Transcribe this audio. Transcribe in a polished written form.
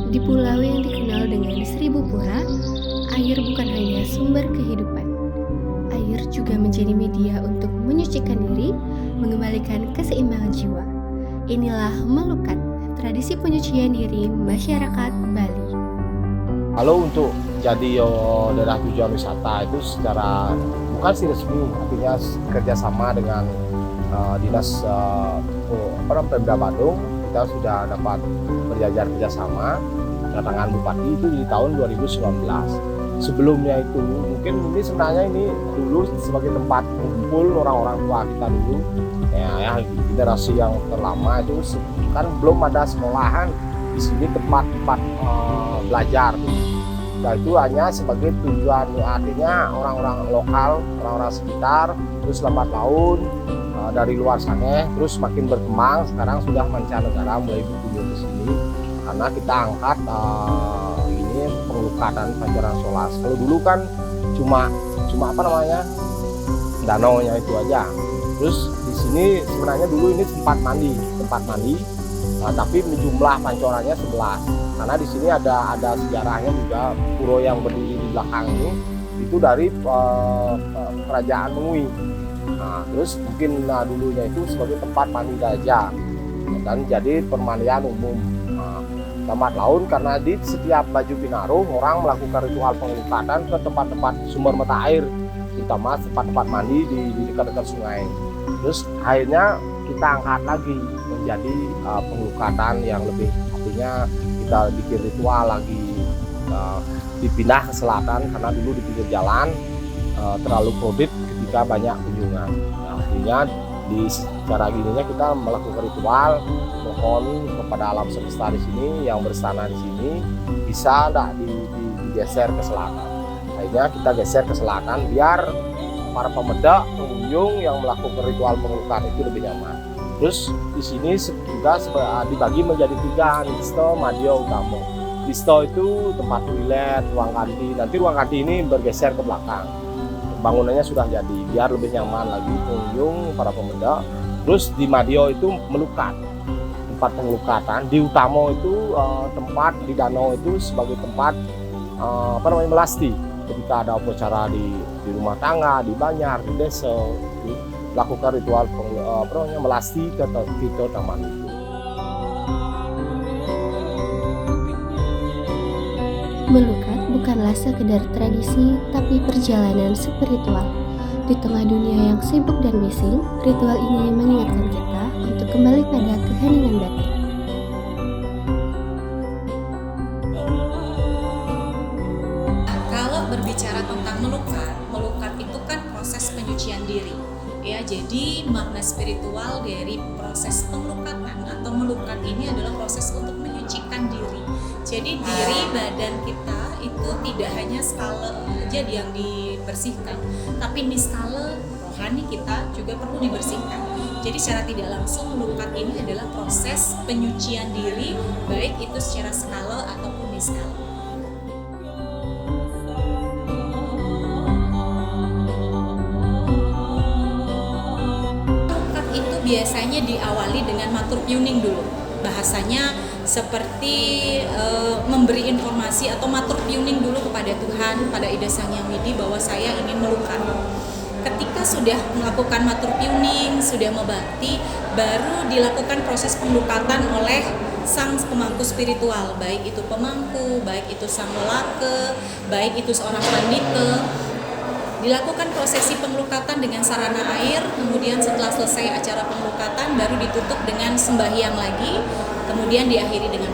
Di pulau yang dikenal dengan 1.000 pura, air bukan hanya sumber kehidupan. Air juga menjadi media untuk menyucikan diri, mengembalikan keseimbangan jiwa. Inilah Melukat, tradisi penyucian diri masyarakat Bali. Kalau untuk jadi daerah tujuan wisata itu secara bukan sih resmi, artinya kerjasama dengan dinas Pemda Bandung, kita sudah dapat berjajar kerjasama kedatangan Bupati itu di tahun 2019. Sebelumnya itu mungkin ini sebenarnya ini dulu sebagai tempat kumpul orang-orang tua kita dulu, ya generasi yang terlama itu kan belum ada sekolahan di sini tempat-tempat belajar. Nah itu hanya sebagai tujuan, artinya orang-orang lokal, orang-orang sekitar, terus lambat laun dari luar sana, terus makin berkembang. Sekarang sudah mancanegara mulai berkunjung ke sini karena kita angkat ini pengelukatan Pancoran Solas. Kalau dulu kan cuma apa namanya danaunya itu aja. Terus di sini sebenarnya dulu ini tempat mandi, tapi jumlah pancorannya 11. Karena di sini ada sejarahnya juga, pura yang berdiri di belakang ini itu dari kerajaan Mengui. Nah, terus mungkin dulunya itu sebagai tempat mandi gajah dan jadi permandian umum. Lambat laun karena di setiap Baju Pinarung orang melakukan ritual pengelukatan ke tempat-tempat sumber mata air, terutama tempat-tempat mandi di dekat-dekat sungai. Terus akhirnya kita angkat lagi menjadi pengelukatan yang lebih, artinya kita bikin ritual lagi, dipindah ke selatan karena dulu di pinggir jalan terlalu kredit ketika banyak kunjungan. Nah, artinya di cara gininya kita melakukan ritual mohon kepada alam semesta di sini yang bersana di sini bisa enggak digeser ke selatan. Akhirnya kita geser ke selatan biar para pemuda pengunjung yang melakukan ritual pengelukatan itu lebih nyaman. Terus di sini juga dibagi menjadi 3, Nisto, Madio, Utamo. Nisto itu tempat toilet, ruang ganti. Nanti ruang ganti ini bergeser ke belakang. Bangunannya sudah jadi, biar lebih nyaman lagi pengunjung, para pemuda. Terus di Madio itu melukat, tempat pengelukatan. Di Utamo itu tempat di danau itu sebagai tempat melasti. Ketika ada upacara di rumah tangga, di Banjar, di desa, lakukan ritual melasti ke taman itu. Melukat bukanlah sekedar tradisi, tapi perjalanan spiritual. Di tengah dunia yang sibuk dan bising, ritual ini mengingatkan kita untuk kembali pada keheningan batin. Kalau berbicara tentang melukat itu kan proses penyucian diri. Ya, jadi makna spiritual dari proses pengelukatan atau melukat ini adalah proses untuk menyucikan diri. Jadi diri badan kita itu tidak hanya skala aja yang dibersihkan, tapi niskala rohani kita juga perlu dibersihkan. Jadi secara tidak langsung melukat ini adalah proses penyucian diri, baik itu secara skala ataupun niskala. Biasanya diawali dengan matur pyuning dulu. Bahasanya seperti memberi informasi atau matur pyuning dulu kepada Tuhan, pada Ida Sang Hyang Widi bahwa saya ingin melukat. Ketika sudah melakukan matur pyuning, sudah membakti, baru dilakukan proses pengelukatan oleh sang pemangku spiritual, baik itu pemangku, baik itu sang lelake, baik itu seorang pandita. Dilakukan prosesi pengelukatan dengan sarana air, kemudian setelah selesai acara pengelukatan baru ditutup dengan sembahyang lagi, kemudian diakhiri dengan